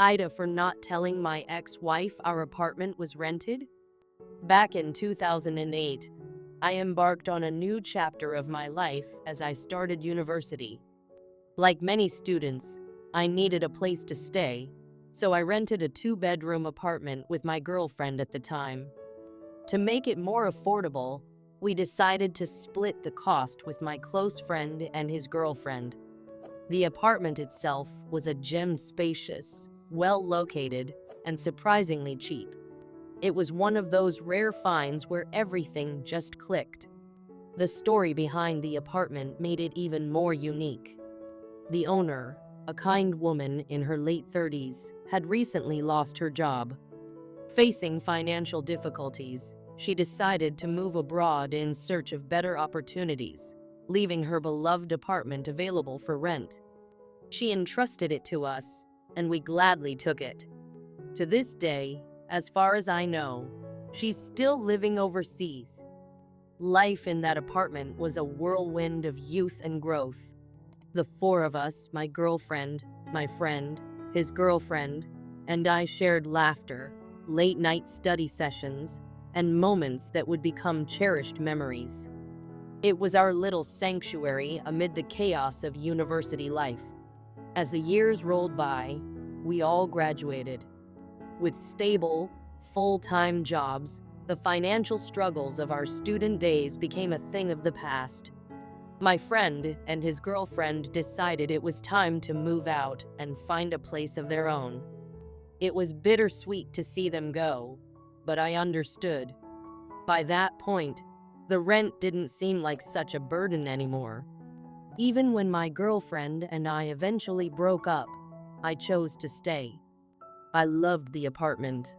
Ida for not telling my ex-wife our apartment was rented? Back in 2008, I embarked on a new chapter of my life as I started university. Like many students, I needed a place to stay, so I rented a two-bedroom apartment with my girlfriend at the time. To make it more affordable, we decided to split the cost with my close friend and his girlfriend. The apartment itself was a gem, spacious, well located, and surprisingly cheap. It was one of those rare finds where everything just clicked. The story behind the apartment made it even more unique. The owner, a kind woman in her late 30s, had recently lost her job. Facing financial difficulties, she decided to move abroad in search of better opportunities, leaving her beloved apartment available for rent. She entrusted it to us, and we gladly took it. To this day, as far as I know, she's still living overseas. Life in that apartment was a whirlwind of youth and growth. The four of us, my girlfriend, my friend, his girlfriend, and I shared laughter, late-night study sessions, and moments that would become cherished memories. It was our little sanctuary amid the chaos of university life. As the years rolled by, we all graduated. With stable, full-time jobs, the financial struggles of our student days became a thing of the past. My friend and his girlfriend decided it was time to move out and find a place of their own. It was bittersweet to see them go, but I understood. By that point, the rent didn't seem like such a burden anymore. Even when my girlfriend and I eventually broke up, I chose to stay. I loved the apartment.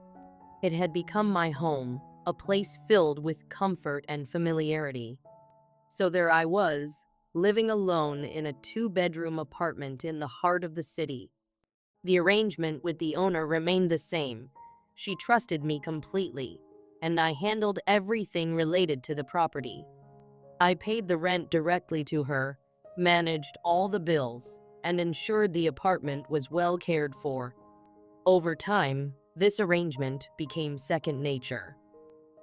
It had become my home, a place filled with comfort and familiarity. So there I was, living alone in a two-bedroom apartment in the heart of the city. The arrangement with the owner remained the same. She trusted me completely, and I handled everything related to the property. I paid the rent directly to her, managed all the bills, and ensured the apartment was well cared for. Over time, this arrangement became second nature.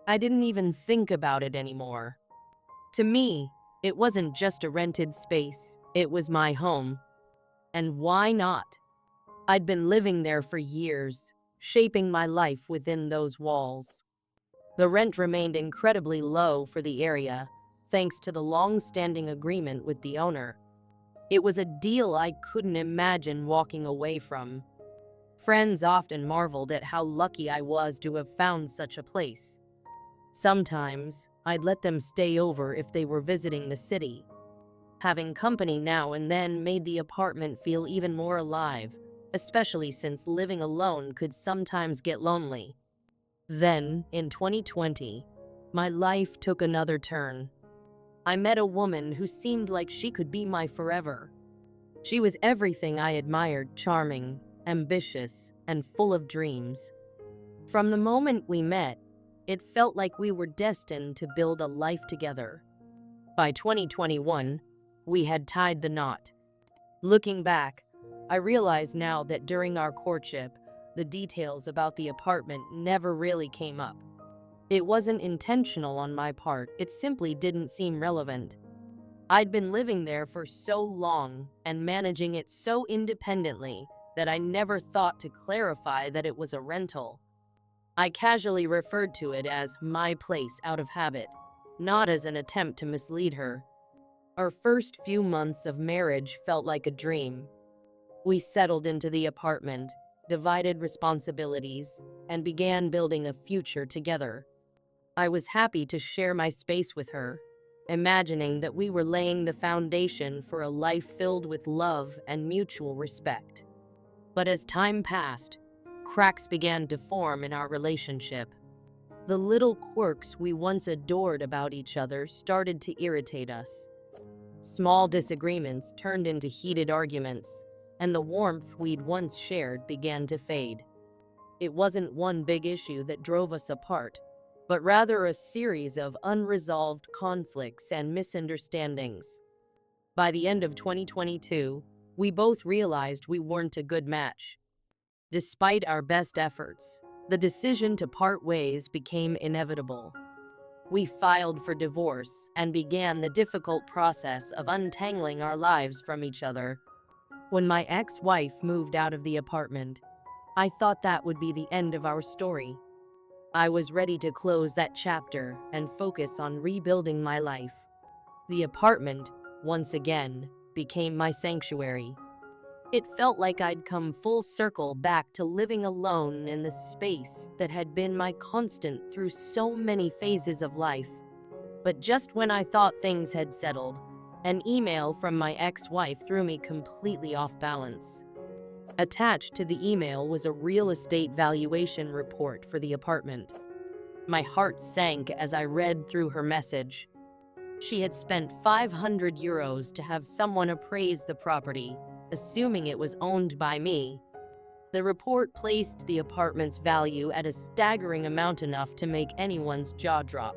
I didn't even think about it anymore. To me, it wasn't just a rented space, it was my home. And why not? I'd been living there for years, shaping my life within those walls. The rent remained incredibly low for the area, thanks to the long-standing agreement with the owner. It was a deal I couldn't imagine walking away from. Friends often marveled at how lucky I was to have found such a place. Sometimes, I'd let them stay over if they were visiting the city. Having company now and then made the apartment feel even more alive, especially since living alone could sometimes get lonely. Then, in 2020, my life took another turn. I met a woman who seemed like she could be my forever. She was everything I admired: charming, ambitious, and full of dreams. From the moment we met, it felt like we were destined to build a life together. By 2021, we had tied the knot. Looking back, I realize now that during our courtship, the details about the apartment never really came up. It wasn't intentional on my part, it simply didn't seem relevant. I'd been living there for so long and managing it so independently that I never thought to clarify that it was a rental. I casually referred to it as my place out of habit, not as an attempt to mislead her. Our first few months of marriage felt like a dream. We settled into the apartment, divided responsibilities, and began building a future together. I was happy to share my space with her, imagining that we were laying the foundation for a life filled with love and mutual respect. But as time passed, cracks began to form in our relationship. The little quirks we once adored about each other started to irritate us. Small disagreements turned into heated arguments, and the warmth we'd once shared began to fade. It wasn't one big issue that drove us apart, but rather a series of unresolved conflicts and misunderstandings. By the end of 2022, we both realized we weren't a good match. Despite our best efforts, the decision to part ways became inevitable. We filed for divorce and began the difficult process of untangling our lives from each other. When my ex-wife moved out of the apartment, I thought that would be the end of our story. I was ready to close that chapter and focus on rebuilding my life. The apartment, once again, became my sanctuary. It felt like I'd come full circle back to living alone in the space that had been my constant through so many phases of life. But just when I thought things had settled, an email from my ex-wife threw me completely off balance. Attached to the email was a real estate valuation report for the apartment. My heart sank as I read through her message. She had spent €500 to have someone appraise the property, assuming it was owned by me. The report placed the apartment's value at a staggering amount enough to make anyone's jaw drop.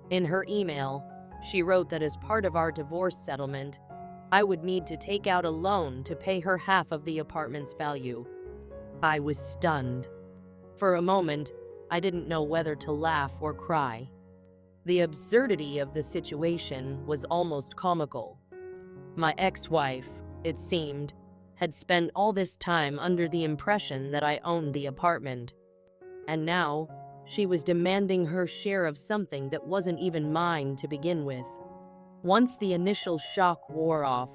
In her email, she wrote that as part of our divorce settlement, I would need to take out a loan to pay her half of the apartment's value. I was stunned. For a moment, I didn't know whether to laugh or cry. The absurdity of the situation was almost comical. My ex-wife, it seemed, had spent all this time under the impression that I owned the apartment. And now, she was demanding her share of something that wasn't even mine to begin with. Once the initial shock wore off,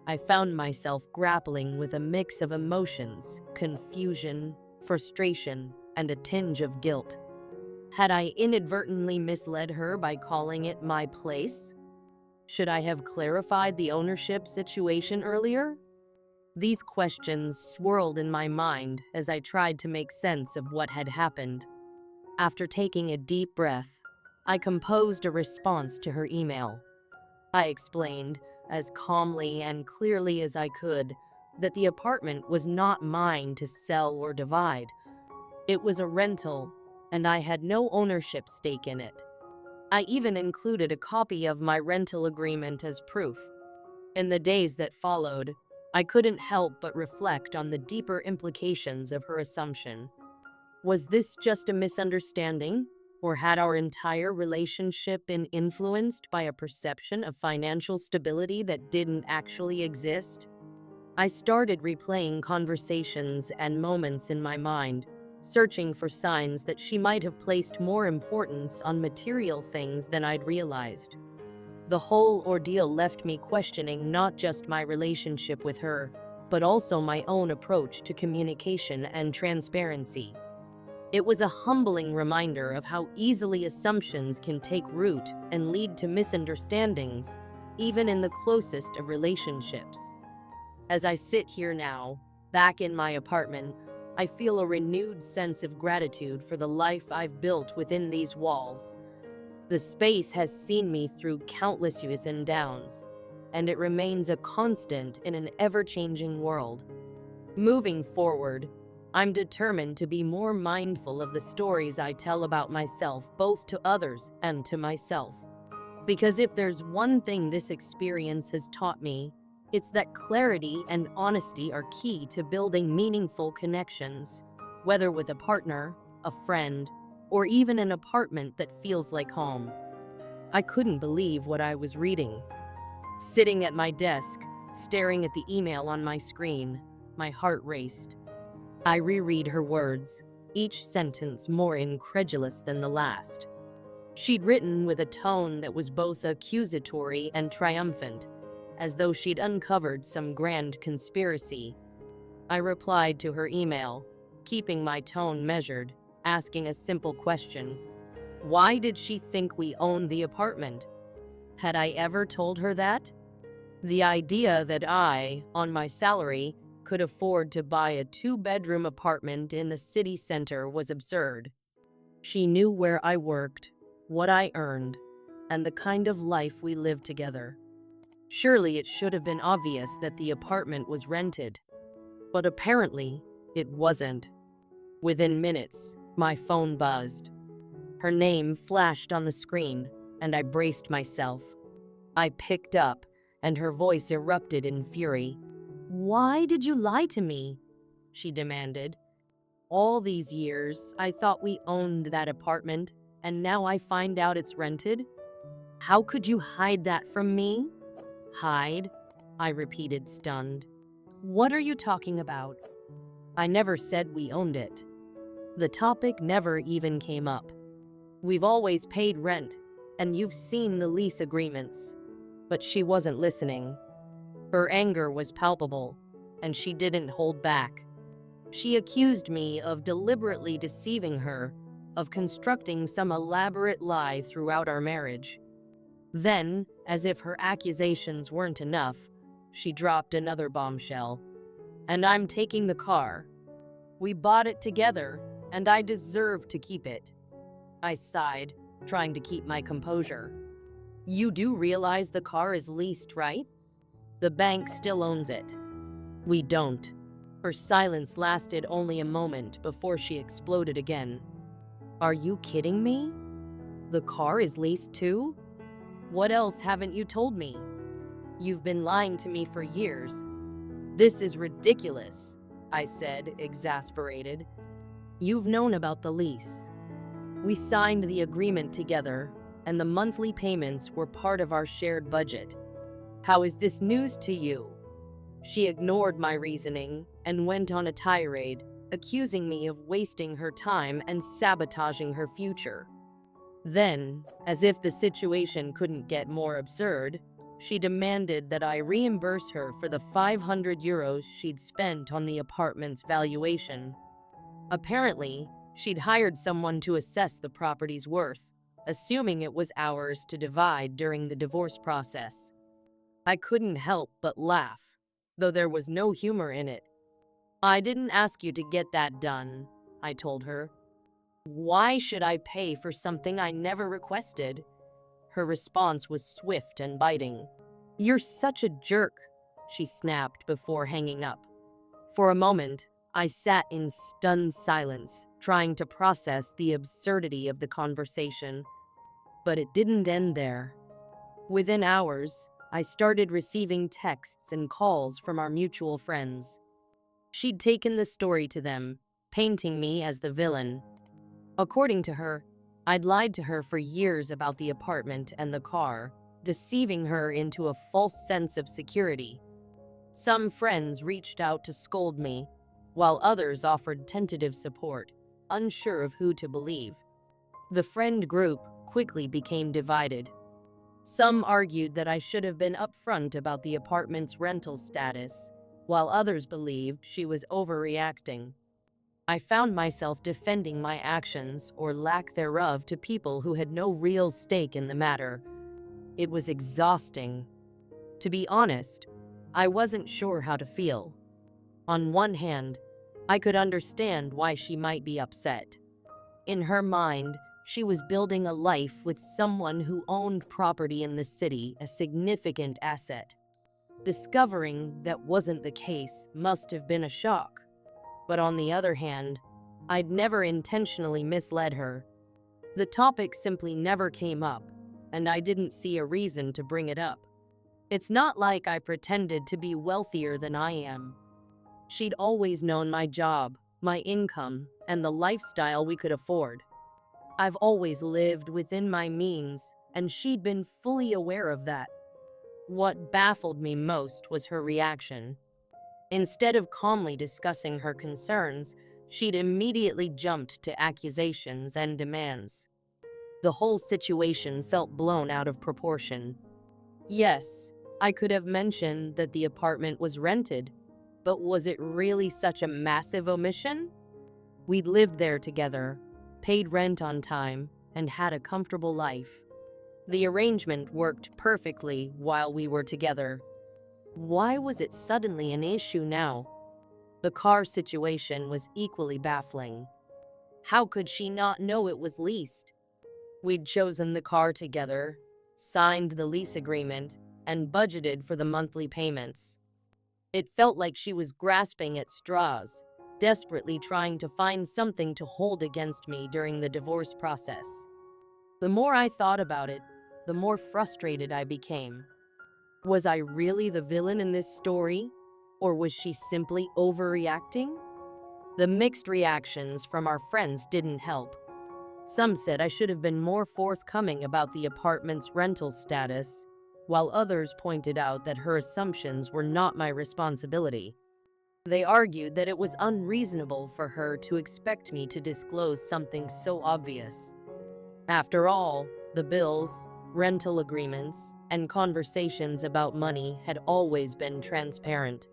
I found myself grappling with a mix of emotions, confusion, frustration, and a tinge of guilt. Had I inadvertently misled her by calling it my place? Should I have clarified the ownership situation earlier? These questions swirled in my mind as I tried to make sense of what had happened. After taking a deep breath, I composed a response to her email. I explained, as calmly and clearly as I could, that the apartment was not mine to sell or divide. It was a rental, and I had no ownership stake in it. I even included a copy of my rental agreement as proof. In the days that followed, I couldn't help but reflect on the deeper implications of her assumption. Was this just a misunderstanding, or had our entire relationship been influenced by a perception of financial stability that didn't actually exist? I started replaying conversations and moments in my mind, searching for signs that she might have placed more importance on material things than I'd realized. The whole ordeal left me questioning not just my relationship with her, but also my own approach to communication and transparency. It was a humbling reminder of how easily assumptions can take root and lead to misunderstandings, even in the closest of relationships. As I sit here now, back in my apartment, I feel a renewed sense of gratitude for the life I've built within these walls. The space has seen me through countless ups and downs, and it remains a constant in an ever-changing world. Moving forward, I'm determined to be more mindful of the stories I tell about myself, both to others and to myself. Because if there's one thing this experience has taught me, it's that clarity and honesty are key to building meaningful connections, whether with a partner, a friend, or even an apartment that feels like home. I couldn't believe what I was reading. Sitting at my desk, staring at the email on my screen, my heart raced. I reread her words, each sentence more incredulous than the last. She'd written with a tone that was both accusatory and triumphant, as though she'd uncovered some grand conspiracy. I replied to her email, keeping my tone measured, asking a simple question. Why did she think we owned the apartment? Had I ever told her that? The idea that I, on my salary, could afford to buy a 2-bedroom apartment in the city center was absurd. She knew where I worked, what I earned, and the kind of life we lived together. Surely it should have been obvious that the apartment was rented. But apparently, it wasn't. Within minutes, my phone buzzed. Her name flashed on the screen, and I braced myself. I picked up, and her voice erupted in fury. "Why did you lie to me?" she demanded, All these years, I thought we owned that apartment, and now I find out it's rented? How could you hide that from me? Hide? I repeated, stunned. What are you talking about? I never said we owned it. The topic never even came up. We've always paid rent, and you've seen the lease agreements. But she wasn't listening. Her anger was palpable, and she didn't hold back. She accused me of deliberately deceiving her, of constructing some elaborate lie throughout our marriage. Then, as if her accusations weren't enough, she dropped another bombshell. And I'm taking the car. We bought it together, and I deserve to keep it. I sighed, trying to keep my composure. You do realize the car is leased, right? The bank still owns it. We don't. Her silence lasted only a moment before she exploded again. Are you kidding me? The car is leased too? What else haven't you told me? You've been lying to me for years. This is ridiculous, I said, exasperated. You've known about the lease. We signed the agreement together, and the monthly payments were part of our shared budget. How is this news to you? She ignored my reasoning and went on a tirade, accusing me of wasting her time and sabotaging her future. Then, as if the situation couldn't get more absurd, she demanded that I reimburse her for the 500 euros she'd spent on the apartment's valuation. Apparently, she'd hired someone to assess the property's worth, assuming it was ours to divide during the divorce process. I couldn't help but laugh, though there was no humor in it. I didn't ask you to get that done, I told her. Why should I pay for something I never requested? Her response was swift and biting. You're such a jerk, she snapped before hanging up. For a moment, I sat in stunned silence, trying to process the absurdity of the conversation. But it didn't end there. Within hours, I started receiving texts and calls from our mutual friends. She'd taken the story to them, painting me as the villain. According to her, I'd lied to her for years about the apartment and the car, deceiving her into a false sense of security. Some friends reached out to scold me, while others offered tentative support, unsure of who to believe. The friend group quickly became divided. Some argued that I should have been upfront about the apartment's rental status, while others believed she was overreacting. I found myself defending my actions or lack thereof to people who had no real stake in the matter. It was exhausting. To be honest, I wasn't sure how to feel. On one hand, I could understand why she might be upset. In her mind, she was building a life with someone who owned property in the city, a significant asset. Discovering that wasn't the case must have been a shock. But on the other hand, I'd never intentionally misled her. The topic simply never came up, and I didn't see a reason to bring it up. It's not like I pretended to be wealthier than I am. She'd always known my job, my income, and the lifestyle we could afford. I've always lived within my means, and she'd been fully aware of that. What baffled me most was her reaction. Instead of calmly discussing her concerns, she'd immediately jumped to accusations and demands. The whole situation felt blown out of proportion. Yes, I could have mentioned that the apartment was rented, but was it really such a massive omission? We'd lived there together, paid rent on time, and had a comfortable life. The arrangement worked perfectly while we were together. Why was it suddenly an issue now? The car situation was equally baffling. How could she not know it was leased? We'd chosen the car together, signed the lease agreement, and budgeted for the monthly payments. It felt like she was grasping at straws, desperately trying to find something to hold against me during the divorce process. The more I thought about it, the more frustrated I became. Was I really the villain in this story, or was she simply overreacting? The mixed reactions from our friends didn't help. Some said I should have been more forthcoming about the apartment's rental status, while others pointed out that her assumptions were not my responsibility. They argued that it was unreasonable for her to expect me to disclose something so obvious. After all, the bills, rental agreements, and conversations about money had always been transparent.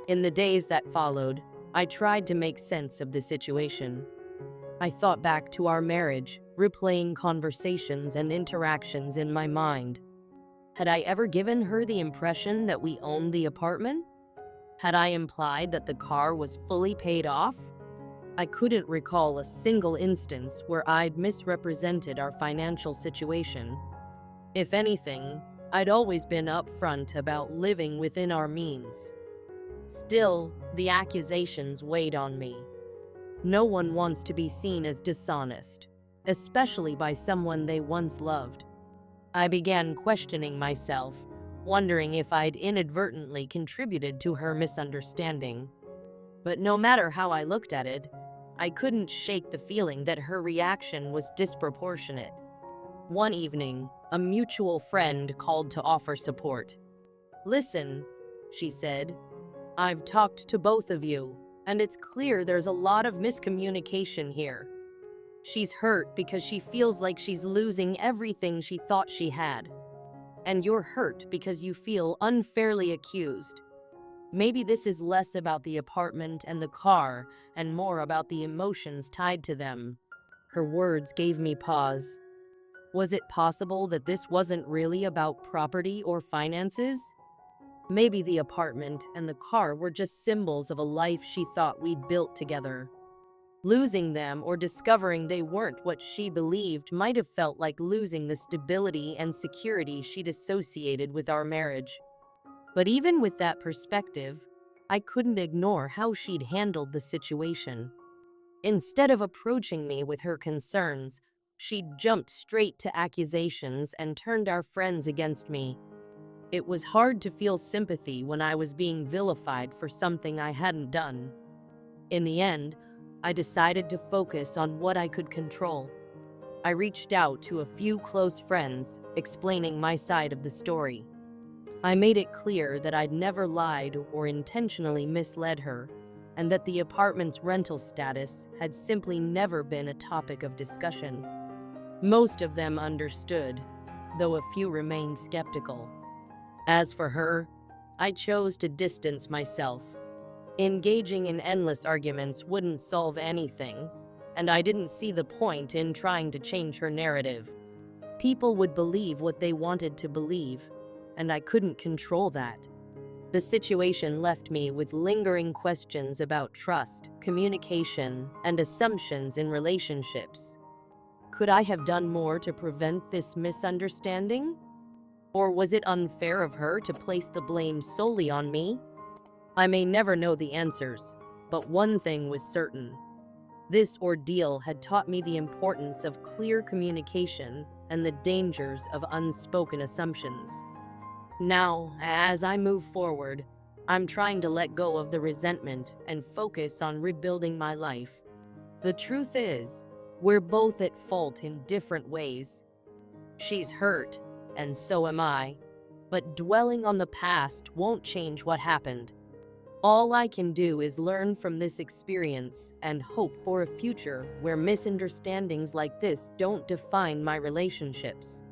In the days that followed, I tried to make sense of the situation. I thought back to our marriage, replaying conversations and interactions in my mind. Had I ever given her the impression that we owned the apartment? Had I implied that the car was fully paid off? I couldn't recall a single instance where I'd misrepresented our financial situation. If anything, I'd always been upfront about living within our means. Still, the accusations weighed on me. No one wants to be seen as dishonest, especially by someone they once loved. I began questioning myself, wondering if I'd inadvertently contributed to her misunderstanding. But no matter how I looked at it, I couldn't shake the feeling that her reaction was disproportionate. One evening, a mutual friend called to offer support. "Listen," she said, "I've talked to both of you, and it's clear there's a lot of miscommunication here. She's hurt because she feels like she's losing everything she thought she had. And you're hurt because you feel unfairly accused. Maybe this is less about the apartment and the car and more about the emotions tied to them." Her words gave me pause. Was it possible that this wasn't really about property or finances? Maybe the apartment and the car were just symbols of a life she thought we'd built together. Losing them or discovering they weren't what she believed might have felt like losing the stability and security she'd associated with our marriage. But even with that perspective, I couldn't ignore how she'd handled the situation. Instead of approaching me with her concerns, she'd jumped straight to accusations and turned our friends against me. It was hard to feel sympathy when I was being vilified for something I hadn't done. In the end, I decided to focus on what I could control. I reached out to a few close friends, explaining my side of the story. I made it clear that I'd never lied or intentionally misled her, and that the apartment's rental status had simply never been a topic of discussion. Most of them understood, though a few remained skeptical. As for her, I chose to distance myself. Engaging in endless arguments wouldn't solve anything, and I didn't see the point in trying to change her narrative. People would believe what they wanted to believe, and I couldn't control that. The situation left me with lingering questions about trust, communication, and assumptions in relationships. Could I have done more to prevent this misunderstanding? Or was it unfair of her to place the blame solely on me? I may never know the answers, but one thing was certain. This ordeal had taught me the importance of clear communication and the dangers of unspoken assumptions. Now, as I move forward, I'm trying to let go of the resentment and focus on rebuilding my life. The truth is, we're both at fault in different ways. She's hurt, and so am I, but dwelling on the past won't change what happened. All I can do is learn from this experience and hope for a future where misunderstandings like this don't define my relationships.